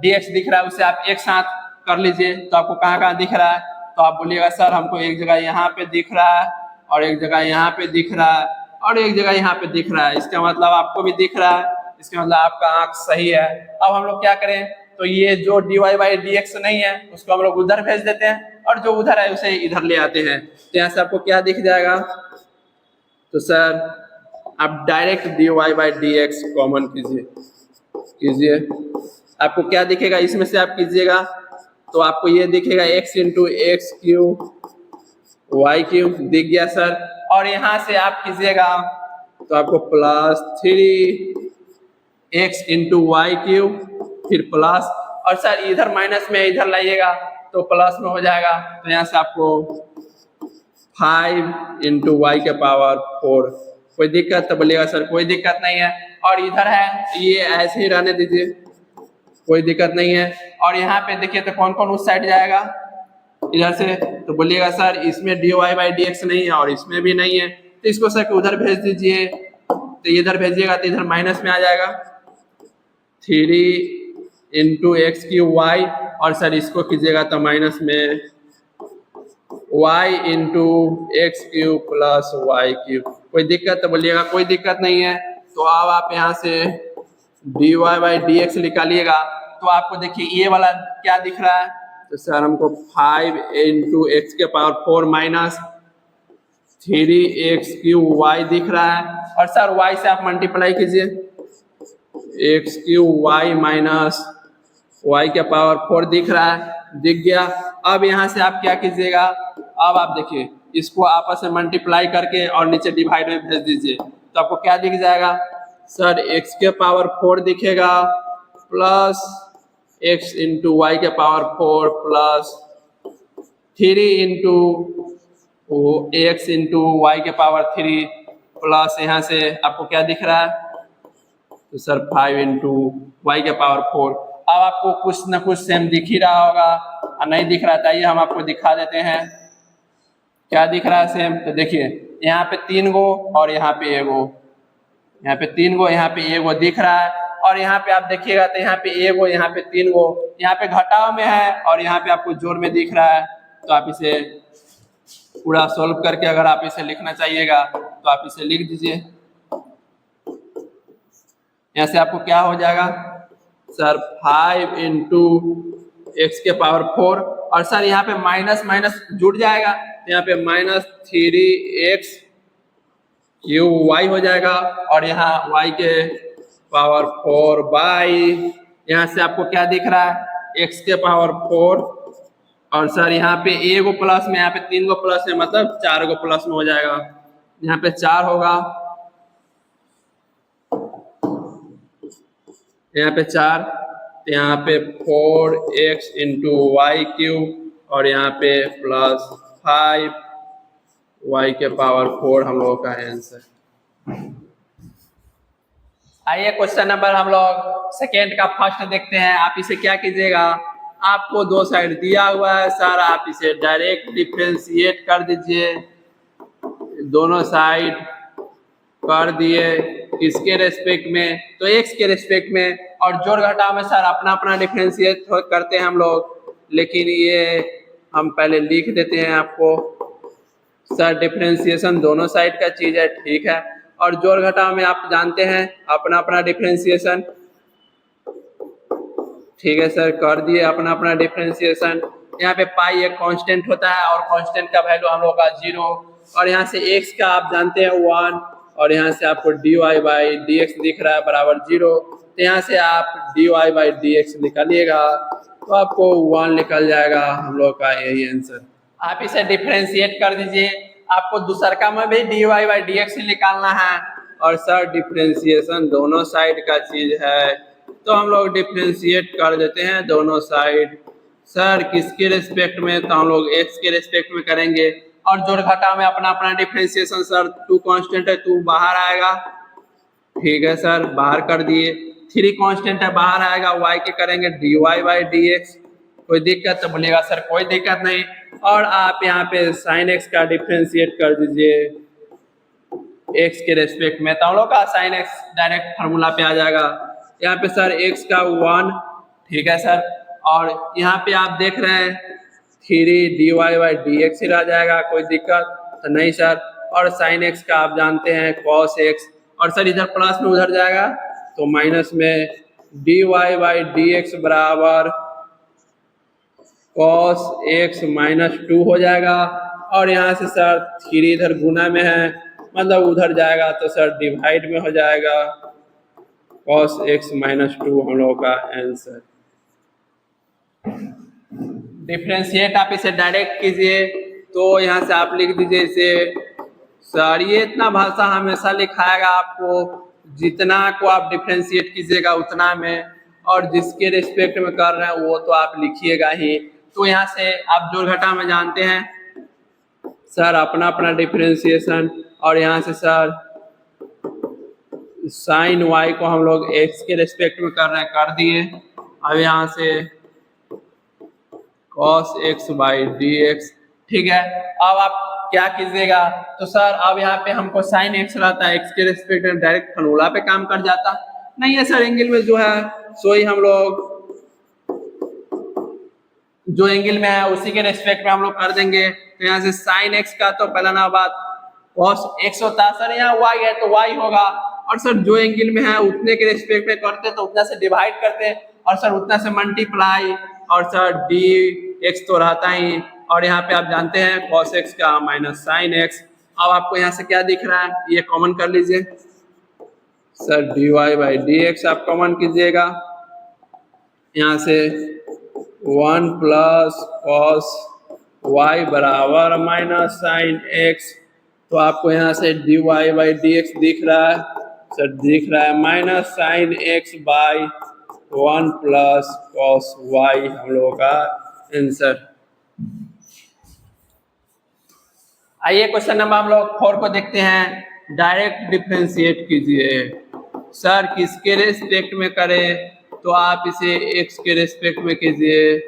dx दिख रहा है उसे आप एक साथ कर लीजिए। तो आपको कहाँ कहाँ दिख रहा है, तो आप बोलिएगा सर हमको एक जगह यहाँ पे दिख रहा है और एक जगह यहाँ पे दिख रहा है और एक जगह यहाँ पे दिख रहा है, इसका मतलब आपको भी दिख रहा है, इसका मतलब आपका आंख सही है। अब हम लोग क्या करें, तो ये जो dy बाई dx नहीं है उसको हम लोग उधर भेज देते हैं और जो उधर है उसे इधर ले आते हैं। तो यहाँ से आपको क्या दिख जाएगा, तो सर आप direct dy by dx common कीजिए, आपको क्या दिखेगा, इसमें से आप कीजिएगा तो आपको ये दिखेगा x into x cube y cube दिख गया सर, और यहाँ से आप कीजिएगा तो आपको plus 3x into y cube फिर प्लस, और सर इधर माइनस में इधर लाइएगा तो प्लस में हो जाएगा, तो यहाँ से आपको 5 इंटू वाई के पावर 4। कोई दिक्कत तो बोलिएगा सर कोई दिक्कत नहीं है, और इधर है ये ऐसे ही रहने दीजिए, कोई दिक्कत नहीं है। और यहाँ पे देखिए तो कौन कौन उस साइड जाएगा इधर से, तो बोलिएगा सर इसमें dy बाई dx नहीं है और इसमें भी नहीं है, तो इसको सर उधर भेज दीजिए, तो इधर भेजिएगा तो इधर माइनस में आ जाएगा 3 इंटू एक्स क्यू वाई, और सर इसको कीजिएगा तो माइनस में y into x cube plus y cube. कोई दिक्कत तो बोलिएगा कोई दिक्कत नहीं है। तो अब आप यहाँ से dy बाई dx निकालिएगा तो आपको देखिए ये वाला क्या दिख रहा है, तो सर हमको 5 इंटू एक्स के power 4 minus 3x cube y दिख रहा है, और सर y से आप मल्टीप्लाई कीजिए, x cube y minus y के पावर 4 दिख रहा है, दिख गया। अब यहाँ से आप क्या कीजिएगा, अब आप देखिए इसको आपस में मल्टीप्लाई करके और नीचे डिवाइड में भेज दीजिए, तो आपको क्या दिख जाएगा, सर x के पावर 4 दिखेगा प्लस x इंटू वाई के power 4 plus 3 into x into y के पावर 3 प्लस यहाँ से आपको क्या दिख रहा है, तो सर 5 इंटू वाई के पावर 4। अब आपको कुछ न कुछ सेम दिख ही रहा होगा, और नहीं दिख रहा था ये हम आपको दिखा देते हैं क्या दिख रहा है सेम। तो देखिए यहाँ पे 3 गो और यहाँ पे एगो, यहाँ पे 3 गो यहाँ पे एगो दिख रहा है, और यहाँ पे आप देखिएगा तो यहाँ पे एगो यहाँ पे 3 गो, यहाँ पे घटाव में है और यहाँ पे आपको जोड़ में दिख रहा है। तो आप इसे पूरा सॉल्व करके अगर आप इसे लिखना चाहिएगा तो आप इसे लिख दीजिए। यहाँ से आपको क्या हो जाएगा, सर 5 इंटू एक्स के पावर 4, और सर यहाँ पे माइनस माइनस जुड़ जाएगा, तो यहाँ पे माइनस 3x क्यू वाई हो जाएगा, और यहाँ y के पावर 4 बाई, यहाँ से आपको क्या दिख रहा है x के पावर 4, और सर यहाँ पे एगो प्लस में यहाँ पे 3 गो प्लस है, मतलब 4 गो प्लस में हो जाएगा, यहाँ पे 4 होगा, यहाँ पे 4, तो यहाँ पे 4x इंटू वाई क्यू, और यहाँ पे प्लस 5 y के पावर 4 हम लोगों का आंसर। आइए क्वेश्चन नंबर हम लोग सेकेंड का फर्स्ट देखते हैं। आप इसे क्या कीजिएगा, आपको 2 साइड दिया हुआ है सर, आप इसे डायरेक्ट डिफरेंशिएट कर दीजिए, दोनों साइड कर दिए किसके रेस्पेक्ट में, तो x के रेस्पेक्ट में, और जोड़ घटाव में सर अपना अपना डिफरेंशिएट करते हैं हम लोग, लेकिन ये हम पहले लिख देते हैं आपको, सर डिफरेंशिएशन दोनों साइड का चीज है, ठीक है, और जोड़ घटाव में आप जानते हैं अपना अपना डिफरेंशिएशन, ठीक है सर कर दिए अपना अपना डिफरेंशिएशन। यहाँ पे पाई एक कांस्टेंट होता है और कांस्टेंट का वैल्यू हम लोग का 0, और यहाँ से x का आप जानते हैं 1, और यहाँ से आपको dy बाई dx दिख रहा है बराबर 0, तो यहाँ से आप dy बाई dx निकालिएगा तो आपको 1 निकल जाएगा, हम लोग का यही आंसर। आप इसे डिफरेंशिएट कर दीजिए। आपको दूसरका में भी dy बाई dx ही निकालना है और सर डिफरेंशिएशन दोनों साइड का चीज है, तो हम लोग डिफरेंशिएट कर देते हैं दोनों साइड। सर किसके रेस्पेक्ट में, तो हम लोग x के रेस्पेक्ट में करेंगे और जोड़ घटा में अपना अपना डिफरेंशिएशन। सर 2 कांस्टेंट है, 2 बाहर आएगा, ठीक है सर बाहर कर दिए। 3 कांस्टेंट है बाहर आएगा, y के करेंगे dy बाई dx। कोई दिक्कत तो बोलिएगा सर कोई दिक्कत नहीं। और आप यहाँ पे sin x का डिफरेंशिएट कर दीजिए x के रेस्पेक्ट में, तो हम लोग का sin x डायरेक्ट फार्मूला पे आ जाएगा। यहाँ पे सर x का 1, ठीक है सर, और यहाँ पे आप देख रहे हैं 3 dy बाई dx ही रह जाएगा, कोई दिक्कत तो नहीं सर। और sin x का आप जानते हैं cos x, और सर इधर प्लस में उधर जाएगा तो माइनस में dy बाई dx बराबर cos x माइनस 2 हो जाएगा। और यहाँ से सर 3 इधर गुना में है, मतलब उधर जाएगा तो सर डिवाइड में हो जाएगा, cos x माइनस 2 हम लोगों का आंसर। डिफरेंशिएट आप इसे डायरेक्ट कीजिए, तो यहाँ से आप लिख दीजिए इसे। सर ये इतना भाषा हमेशा लिखाएगा आपको, जितना को आप डिफरेंशिएट कीजिएगा उतना में, और जिसके रिस्पेक्ट में कर रहे हैं वो तो आप लिखिएगा ही। तो यहाँ से आप जोड़ घटा में जानते हैं सर अपना अपना डिफरेंशिएशन, और यहाँ से सर साइन y को हम लोग x के रिस्पेक्ट में कर रहे हैं, कर दिए। अब यहाँ से cos x बाई dx, ठीक है। अब आप क्या कीजिएगा, तो सर अब यहाँ पे हमको साइन x रहता है, x के रिस्पेक्ट में डायरेक्ट फॉर्मूला पे काम कर जाता नहीं है सर। एंगल में जो है सो ही हम लोग जो एंगल में है उसी के रेस्पेक्ट में हम लोग कर देंगे। तो यहाँ से साइन x का तो पहला ना बात cos x होता है सर, यहाँ y है तो y होगा, और सर जो एंगल में है उतने के रेस्पेक्ट में करते तो उतना से डिवाइड करते, और सर उतना से मल्टीप्लाई, और सर dx तो रहता ही, और यहाँ पे आप जानते हैं cos x का माइनस साइन x। अब आपको यहाँ से क्या दिख रहा है, ये कॉमन कर लीजिए सर, dy बाई dx आप कॉमन कीजिएगा। यहाँ से 1 प्लस cos y बराबर माइनस साइन x, तो आपको यहाँ से dy बाई dx दिख रहा है सर, दिख रहा है minus sine x by 1 plus cos y हम लोगों का आंसर। आइए क्वेश्चन नंबर हम लोग 4 को देखते हैं। डायरेक्ट डिफरेंशिएट कीजिए। सर किसके रेस्पेक्ट में करें, तो आप इसे x के रेस्पेक्ट में कीजिए।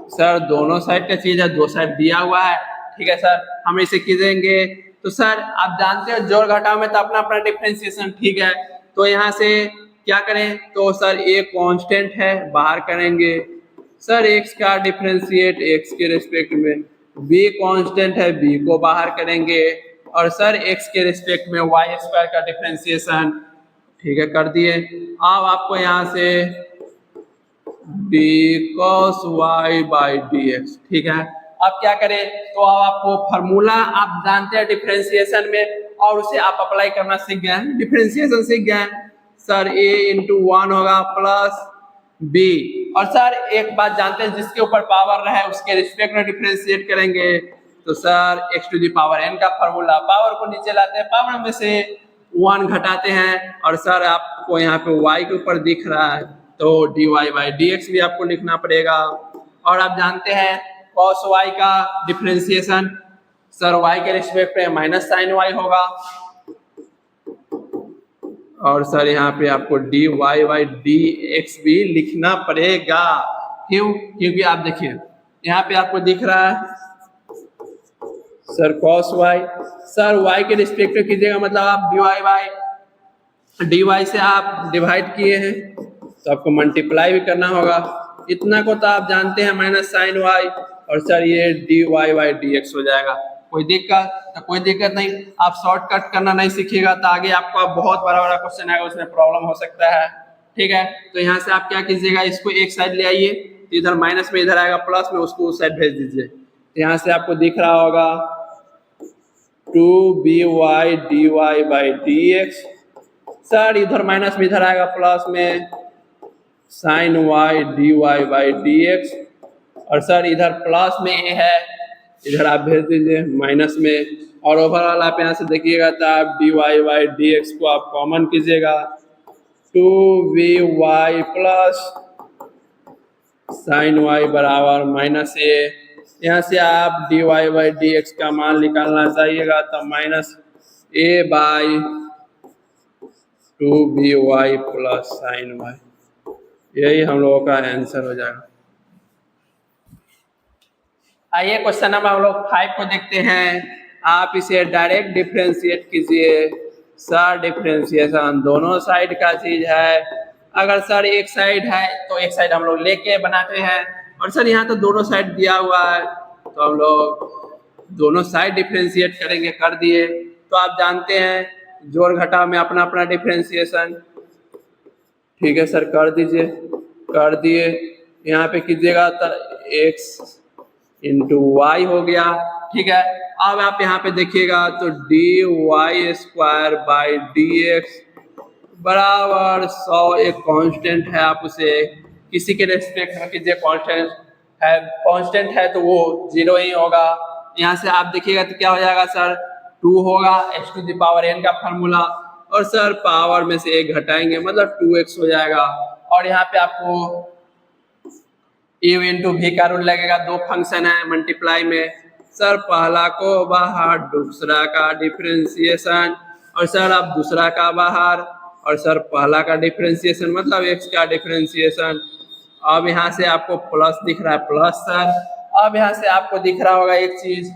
सर दोनों साइड का चीज है, दो साइड दिया हुआ है, ठीक है सर, हम इसे कीजेंगे। तो सर आप जानते हो जोड़ घटाव में तो अपना अपना डिफरेंशिएशन, ठीक है। तो यहाँ से क्या करें, तो सर a कांस्टेंट है बाहर करेंगे, सर x का डिफरेंशिएट x के रेस्पेक्ट में, b कांस्टेंट है b को बाहर करेंगे, और सर x के रेस्पेक्ट में y स्क्वायर का डिफरेंशिएशन, ठीक है कर दिए। अब आपको यहाँ से d cos y by dx, ठीक है। अब क्या करें, तो अब आपको फार्मूला आप जानते हैं डिफरेंशिएशन में, और उसे आप अप्लाई करना सीख गए हैं, डिफरेंशिएशन सीख गए हैं। सर a इंटू 1 होगा प्लस b, और सर एक बात जानते हैं जिसके ऊपर पावर रहे उसके रिस्पेक्ट में डिफरेंशिएट करेंगे। तो sir x to the power n का फार्मूला, पावर को नीचे लाते हैं, पावर में से 1 घटाते हैं, और सर आपको यहाँ पे y के ऊपर दिख रहा है तो dy बाई dx भी आपको लिखना पड़ेगा। और आप जानते हैं cos y का डिफरेंशिएशन, सर y के रिस्पेक्ट में माइनस साइन y होगा, और सर यहाँ पे आपको dy बाई dx भी लिखना पड़ेगा। क्यों, क्योंकि आप देखिए यहाँ पे आपको दिख रहा है sir cos y, sir y के रिस्पेक्ट में कीजिएगा, मतलब आप dy बाई dy से आप डिवाइड किए हैं तो आपको मल्टीप्लाई भी करना होगा। इतना को तो आप जानते हैं माइनस साइन y, और सर ये dy बाई dx हो जाएगा। कोई दिक्कत, तो कोई दिक्कत नहीं। आप शॉर्टकट करना नहीं सीखिएगा तो आगे आपका बहुत बड़ा बड़ा क्वेश्चन आएगा, उसमें प्रॉब्लम हो सकता है, ठीक है। तो यहाँ से आप क्या कीजिएगा, इसको एक साइड ले आइए, तो इधर माइनस में इधर आएगा प्लस में, उसको उस साइड भेज दीजिए। तो यहाँ से आपको दिख रहा होगा 2by dy by dx, sir इधर माइनस में इधर आएगा प्लस में sine y dy by dx, और सर इधर प्लस में ए है, इधर आप भेज दीजिए माइनस में, और ओवरऑल आप यहाँ से देखिएगा तो आप dy बाई डी एक्स को आप कॉमन कीजिएगा, 2vy प्लस साइन वाई बराबर माइनस ए। यहाँ से आप dy बाई डी एक्स का मान निकालना चाहिएगा तो minus a by 2vy plus sine y, यही हम लोगों का आंसर हो जाएगा। आइए क्वेश्चन नंबर हम लोग 5 को देखते हैं। आप इसे डायरेक्ट डिफरेंशिएट कीजिए। सर डिफरेंशिएशन दोनों साइड का चीज है, अगर सर एक साइड है तो एक साइड हम लोग लेके बनाते हैं, और सर यहाँ तो दोनों साइड दिया हुआ है तो हम लोग दोनों साइड डिफरेंशिएट करेंगे, कर दिए। तो आप जानते हैं जोड़ घटाव में अपना अपना डिफरेंशिएशन, ठीक है सर कर दीजिए, कर दिए। यहाँ पे कीजिएगा तो x इंटू वाई हो गया, ठीक है। अब आप यहाँ पे देखिएगा तो dy square by d x बराबर 100, एक कांस्टेंट है, आप उसे किसी के रेस्पेक्ट में कीजिए, कांस्टेंट है तो वो 0 ही होगा। यहाँ से आप देखिएगा तो क्या हो जाएगा सर 2 होगा, x to the power n का फार्मूला, और सर पावर में से 1 घटाएंगे मतलब 2x हो जाएगा। और यहाँ पे आपको u इंटू वी का रूल लगेगा, दो फंक्शन है मल्टीप्लाई में, सर पहला को बाहर दूसरा का डिफरेंशिएशन, और सर अब दूसरा का बाहर, और सर पहला का डिफरेंशिएशन मतलब x का डिफरेंशिएशन। अब यहाँ से आपको प्लस दिख रहा है, प्लस सर। अब यहाँ से आपको दिख रहा होगा एक चीज,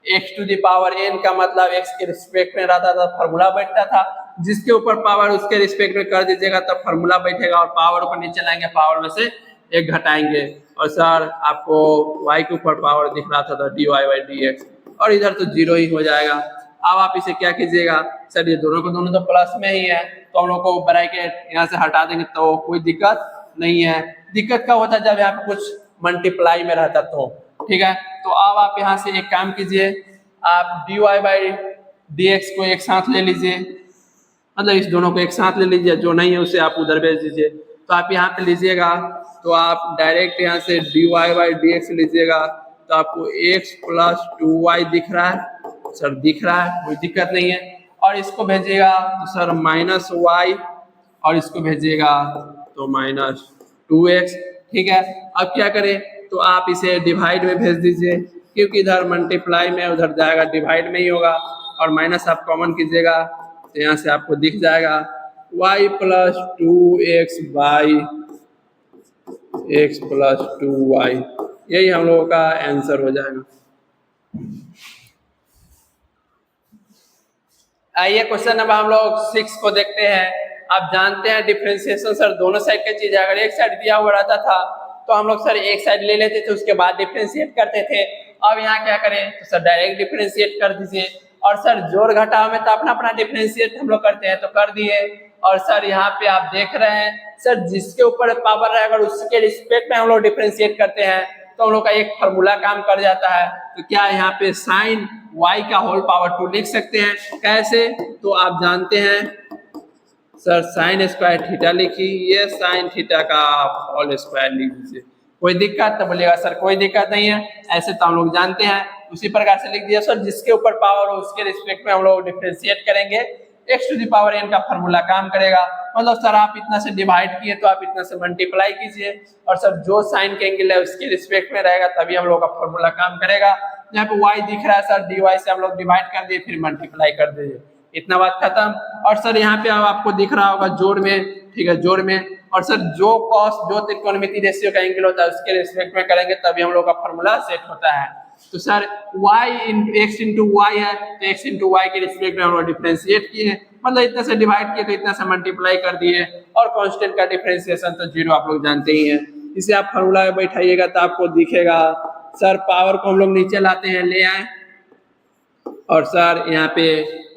x to the power n का मतलब x के रिस्पेक्ट में रहता था, फार्मूला बैठता था, जिसके ऊपर पावर उसके रिस्पेक्ट में कर दीजिएगा तब फार्मूला बैठेगा, और पावर ऊपर नीचे लाएंगे, पावर में से 1 घटाएंगे। और सर आपको y के ऊपर पावर दिख रहा था तो dy बाई डी एक्स, और इधर तो 0 ही हो जाएगा। अब आप इसे क्या कीजिएगा सर, ये दोनों को दोनों तो प्लस में ही है तो हम लोग को ब्रैकेट यहाँ से हटा देंगे तो कोई दिक्कत नहीं है। दिक्कत क्या होता है जब यहाँ पे कुछ मल्टीप्लाई में रहता तो, ठीक है। तो अब आप यहाँ से एक काम कीजिए, आप dy बाई डी एक्स को एक साथ ले लीजिए, मतलब इस दोनों को एक साथ ले लीजिए, जो नहीं है उसे आप उधर भेज दीजिए। तो आप यहाँ पे लीजिएगा तो आप डायरेक्ट यहाँ से dy बाई डी एक्स लीजिएगा तो आपको x प्लस 2y दिख रहा है, सर दिख रहा है, कोई दिक्कत नहीं है। और इसको भेजिएगा तो सर माइनस y, और इसको भेजिएगा तो माइनस 2x, ठीक है। अब क्या करें तो आप इसे डिवाइड में भेज दीजिए, क्योंकि इधर मल्टीप्लाई में उधर जाएगा डिवाइड में ही होगा, और माइनस आप कॉमन कीजिएगा तो यहाँ से आपको दिख जाएगा y plus 2x by x plus 2y, यही हम लोगों का आंसर हो जाएगा। आइए क्वेश्चन नंबर हम लोग 6 को देखते हैं। आप जानते हैं डिफरेंशिएशन सर दोनों साइड की चीज है, अगर एक साइड दिया हुआ रहता था तो हम लोग सर एक साइड ले लेते थे, उसके बाद डिफरेंशिएट करते थे। अब यहाँ क्या करें तो सर डायरेक्ट डिफरेंशिएट कर दीजिए, और सर जोड़ घटाव में तो अपना अपना डिफरेंशिएट हम लोग करते हैं तो कर दिए। और सर यहाँ पे आप देख रहे हैं सर जिसके ऊपर पावर है अगर उसके रिस्पेक्ट में हम लोग डिफरेंशिएट करते हैं तो हम लोग का एक फार्मूला काम कर जाता है। तो क्या यहाँ पे साइन y का होल पावर 2 लिख सकते हैं, कैसे तो आप जानते हैं सर साइन स्क्वायर थीटा लिखिए, साइन थीटा का आप होल स्क्वायर लिख दीजिए, कोई दिक्कत तो बोलिएगा सर कोई दिक्कत नहीं है, ऐसे तो हम लोग जानते हैं। उसी प्रकार से लिख दिया सर जिसके ऊपर पावर हो उसके रिस्पेक्ट में हम लोग डिफरेंशिएट करेंगे, x to the power n का फार्मूला काम करेगा। मतलब सर आप इतना से डिवाइड किए तो आप इतना से मल्टीप्लाई कीजिए, और सर जो साइन के एंगल है उसके रिस्पेक्ट में रहेगा तभी हम लोग का फार्मूला काम करेगा। यहाँ पे y दिख रहा है सर dy से हम लोग डिवाइड कर दिए फिर मल्टीप्लाई कर दीजिए, इतना बात खत्म। और सर यहाँ पे अब आपको दिख रहा होगा जोड़ में, ठीक है जोड़ में, और सर जो कॉस जो त्रिकोणमिति रेशियो का एंगल होता है उसके रिस्पेक्ट में करेंगे तभी हम लोग का फार्मूला सेट होता है। तो सर x इंटू वाई है तो x इंटू वाई के रिस्पेक्ट में हम लोग डिफरेंशिएट किए, मतलब इतना से डिवाइड किए तो इतना से मल्टीप्लाई कर दिए, और कांस्टेंट का डिफरेंशिएशन तो 0 आप लोग जानते ही हैं। इसे आप फार्मूला में बैठाइएगा तो आपको दिखेगा सर पावर को हम लोग नीचे लाते हैं, ले आए, और सर यहाँ पे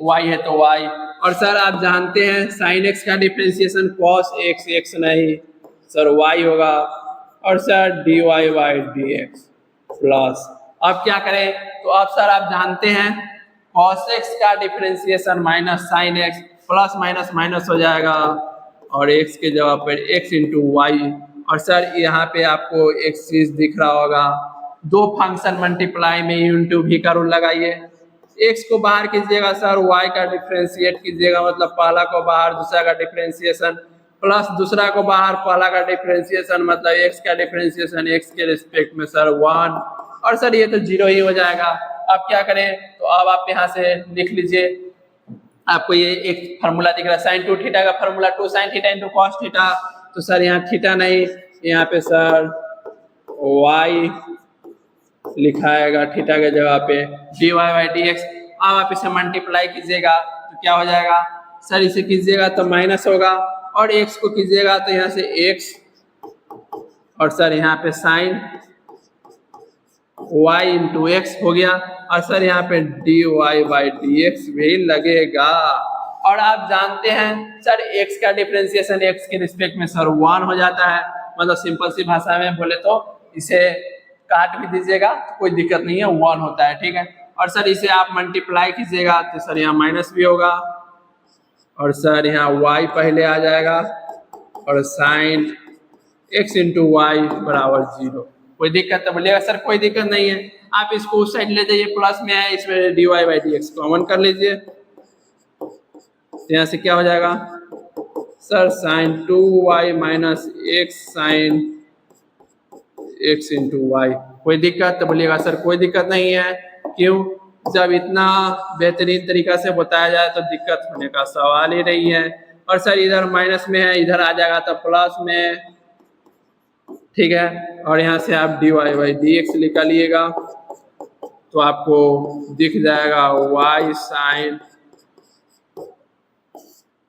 y है तो y, और सर आप जानते हैं साइन x का डिफरेंशिएशन cos x, x नहीं सर y होगा, और sir dy by d x plus, अब क्या करें तो अब सर आप जानते हैं cos x का differentiation minus sine x, plus minus minus हो जाएगा, और x के जगह पर x इंटू वाई, और सर यहाँ पे आपको एक चीज दिख रहा होगा, दो फंक्शन मल्टीप्लाई में इंटू भी का रूल लगाइए। एक्स को बाहर कीजिएगा सर, वाई का डिफ्रेंशिएट कीजिएगा, मतलब पहला को बाहर दूसरा का डिफ्रेंशिएशन, प्लस दूसरा को बाहर पहला का डिफ्रेंशिएशन, मतलब एक्स का डिफ्रेंशिएशन एक्स के रिस्पेक्ट में सर 1, और सर ये तो 0 ही हो जाएगा। अब क्या करें, तो अब आप यहाँ से लिख लीजिए, आपको ये एक फार्मूला दिख रहा है साइन 2 थीटा का formula 2 sine theta into cos theta, तो सर यहाँ थीटा नहीं, यहाँ पे सर वाई लिखाएगा थीटा के जगह पे dy बाई dx। अब आप इसे मल्टीप्लाई कीजिएगा तो क्या हो जाएगा सर, इसे कीजिएगा तो माइनस होगा, और x को कीजिएगा तो यहाँ से x, और सर यहाँ पे साइन y इंटू एक्स हो गया, और सर यहाँ पे dy बाई dx भी लगेगा। और आप जानते हैं सर x का डिफरेंशिएशन x के रिस्पेक्ट में सर 1 हो जाता है, मतलब सिंपल सी भाषा में बोले तो इसे काट भी दीजिएगा तो कोई दिक्कत नहीं है, 1 होता है, ठीक है। और सर इसे आप मल्टीप्लाई कीजिएगा तो सर यहाँ माइनस भी होगा, और सर यहाँ y पहले आ जाएगा, और साइन x इंटू वाई बराबर 0। कोई दिक्कत तो बोलिएगा सर कोई दिक्कत नहीं है, आप इसको उस साइड ले जाइए, प्लस में है, इसमें dy बाई dx कॉमन कर लीजिए, यहाँ से क्या हो जाएगा sir sine 2y minus x sine x into y. कोई दिक्कत तो बोलिएगा सर कोई दिक्कत नहीं है, क्यों, जब इतना बेहतरीन तरीका से बताया जाए तो दिक्कत होने का सवाल ही नहीं है। और सर इधर माइनस में है, इधर आ जाएगा तो प्लस में, ठीक है। और यहाँ से आप dy बाई dx निकालिएगा तो आपको दिख जाएगा y sine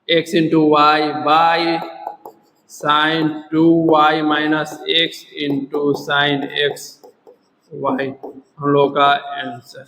x into y by sine 2y minus x into sine x y, हम लोग का आंसर।